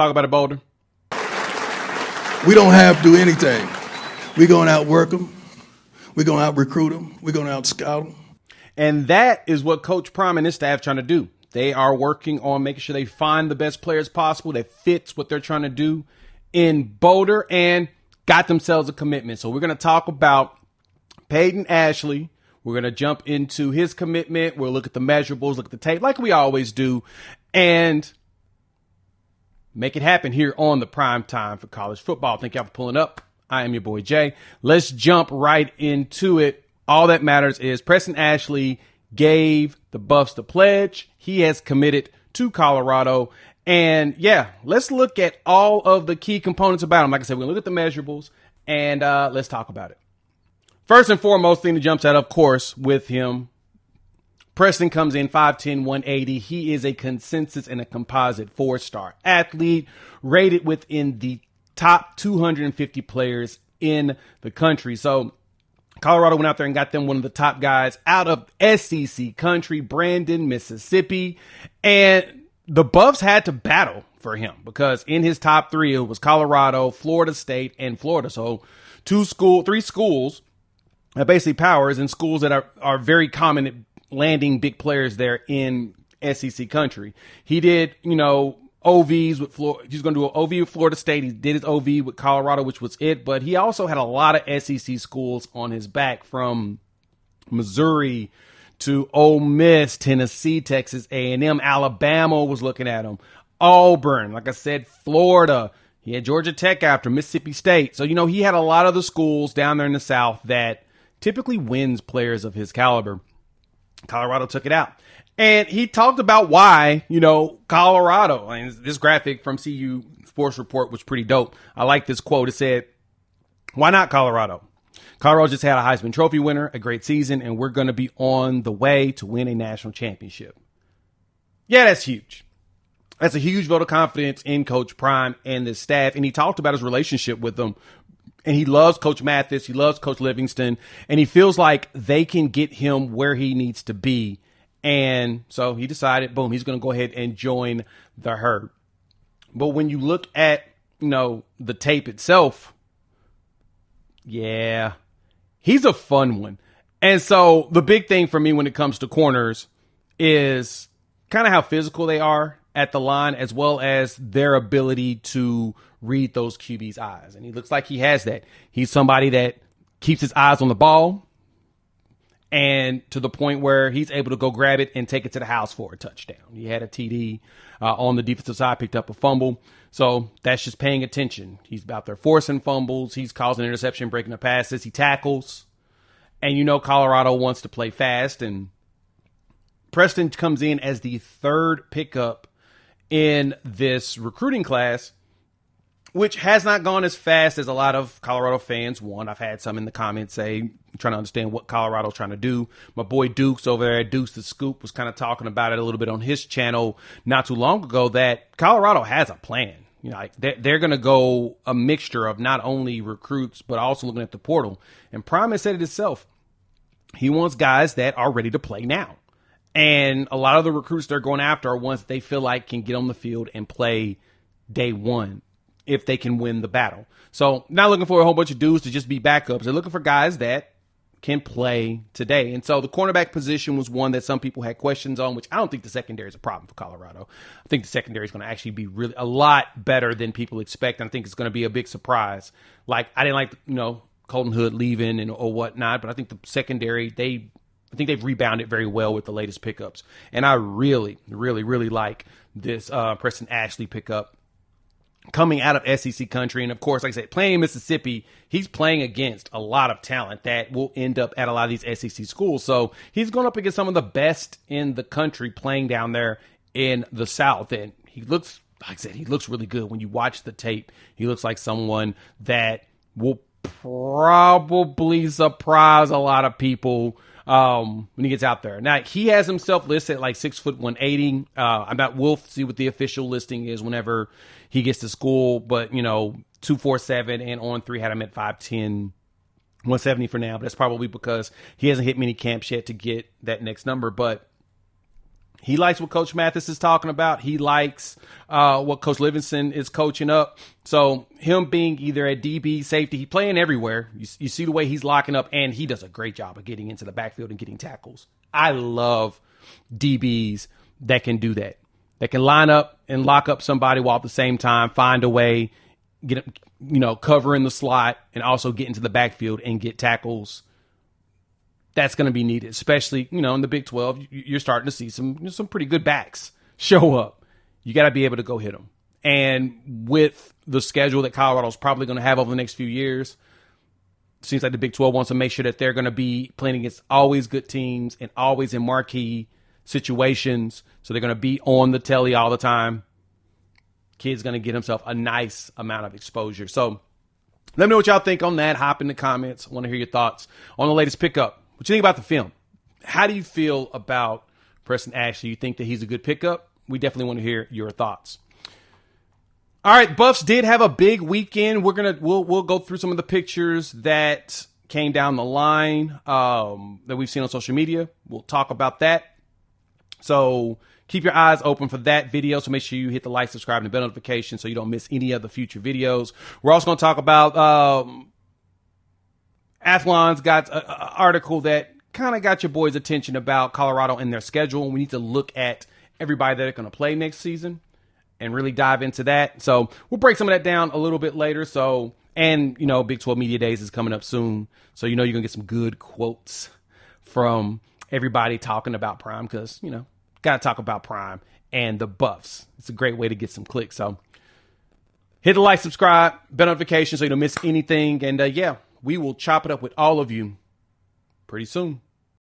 talk about it, Boulder. We don't have to do anything. We're going to outwork them. We're going to out-recruit them. We're going to out-scout them. And that is what Coach Prime and his staff trying to do. They are working on making sure they find the best players possible that fits what they're trying to do in Boulder and got themselves a commitment. So we're going to talk about Peyton Ashley. We're going to jump into his commitment. We'll look at the measurables, look at the tape like we always do, and make it happen here on the Prime Time for College Football. Thank y'all for pulling up. I am your boy Jay. Let's jump right into it. All that matters is Preston Ashley gave the Buffs the pledge. He has committed to Colorado. And yeah, let's look at all of the key components about him. Like I said, we're going to look at the measurables and let's talk about it. First and foremost thing that jumps out, of course, with him, Preston comes in 5'10", 180. He is a consensus and a composite 4-star athlete, rated within the top 250 players in the country. So Colorado went out there and got them one of the top guys out of SEC country, Brandon, Mississippi. And the Buffs had to battle for him because in his top three, it was Colorado, Florida State, and Florida. So three schools, basically powers, and schools that are very common at landing big players there in SEC country. He did, OVs with Florida. He's going to do an OV with Florida State. He did his OV with Colorado, which was it. But he also had a lot of SEC schools on his back, from Missouri to Ole Miss, Tennessee, Texas A&M, Alabama was looking at him, Auburn, like I said, Florida. He had Georgia Tech after, Mississippi State. So, he had a lot of the schools down there in the South that typically wins players of his caliber. Colorado took it out. And he talked about why, Colorado. And this graphic from CU Sports Report was pretty dope. I like this quote. It said, "Why not Colorado? Colorado just had a Heisman Trophy winner, a great season, and we're going to be on the way to win a national championship." Yeah, that's huge. That's a huge vote of confidence in Coach Prime and the staff. And he talked about his relationship with them. And he loves Coach Mathis. He loves Coach Livingston. And he feels like they can get him where he needs to be. And so he decided, boom, he's going to go ahead and join the herd. But when you look at, the tape itself, yeah, he's a fun one. And so the big thing for me when it comes to corners is kind of how physical they are at the line, as well as their ability to read those QB's eyes. And he looks like he has that. He's somebody that keeps his eyes on the ball, and to the point where he's able to go grab it and take it to the house for a touchdown. He had a TD on the defensive side, picked up a fumble. So that's just paying attention. He's out there forcing fumbles. He's causing interception, breaking up passes. He tackles. And Colorado wants to play fast. And Preston comes in as the third pickup in this recruiting class, which has not gone as fast as a lot of Colorado fans want. I've had some in the comments say, trying to understand what Colorado's trying to do. My boy Dukes over there at Dukes the Scoop was kind of talking about it a little bit on his channel not too long ago, that Colorado has a plan. They're going to go a mixture of not only recruits, but also looking at the portal. And Prime has said it himself. He wants guys that are ready to play now. And a lot of the recruits they're going after are ones that they feel like can get on the field and play day one if they can win the battle. So not looking for a whole bunch of dudes to just be backups. They're looking for guys that can play today. And so the cornerback position was one that some people had questions on, which I don't think the secondary is a problem for Colorado. I think the secondary is going to actually be really a lot better than people expect. And I think it's going to be a big surprise. Like, I didn't like, Colton Hood leaving or whatnot, but I think the secondary, I think they've rebounded very well with the latest pickups. And I really, really, really like this Preston Ashley pickup coming out of SEC country. And of course, like I said, playing in Mississippi, he's playing against a lot of talent that will end up at a lot of these SEC schools. So he's going up against some of the best in the country playing down there in the South. And he looks, like I said, he looks really good. When you watch the tape, he looks like someone that will probably surprise a lot of people when he gets out there. Now, he has himself listed at like 6'1", 180. We'll see what the official listing is whenever he gets to school, but 247 and On 3 had him at 5'10", 170 for now. But that's probably because he hasn't hit many camps yet to get that next number. But He likes what Coach Mathis is talking about. He likes what Coach Livingston is coaching up. So him being either at DB, safety, he's playing everywhere. You see the way he's locking up, and he does a great job of getting into the backfield and getting tackles. I love DBs that can do that. That can line up and lock up somebody while at the same time find a way, get cover in the slot, and also get into the backfield and get tackles. That's going to be needed, especially, in the Big 12. You're starting to see some pretty good backs show up. You got to be able to go hit them. And with the schedule that Colorado's probably going to have over the next few years, it seems like the Big 12 wants to make sure that they're going to be playing against always good teams and always in marquee situations. So they're going to be on the telly all the time. Kid's going to get himself a nice amount of exposure. So let me know what y'all think on that. Hop in the comments. I want to hear your thoughts on the latest pickup. What you think about the film? How do you feel about Preston Ashley? You think that he's a good pickup? We definitely want to hear your thoughts. All right, Buffs did have a big weekend. We'll go through some of the pictures that came down the line that we've seen on social media. We'll talk about that. So keep your eyes open for that video. So make sure you hit the like, subscribe, and the bell notification so you don't miss any of the future videos. We're also going to talk about Athlon's got an article that kind of got your boys' attention about Colorado and their schedule. We need to look at everybody that are going to play next season and really dive into that. So we'll break some of that down a little bit later. And Big 12 Media Days is coming up soon. So you're going to get some good quotes from everybody talking about Prime because, got to talk about Prime and the Buffs. It's a great way to get some clicks. So hit the like, subscribe, bell notification so you don't miss anything. And we will chop it up with all of you pretty soon.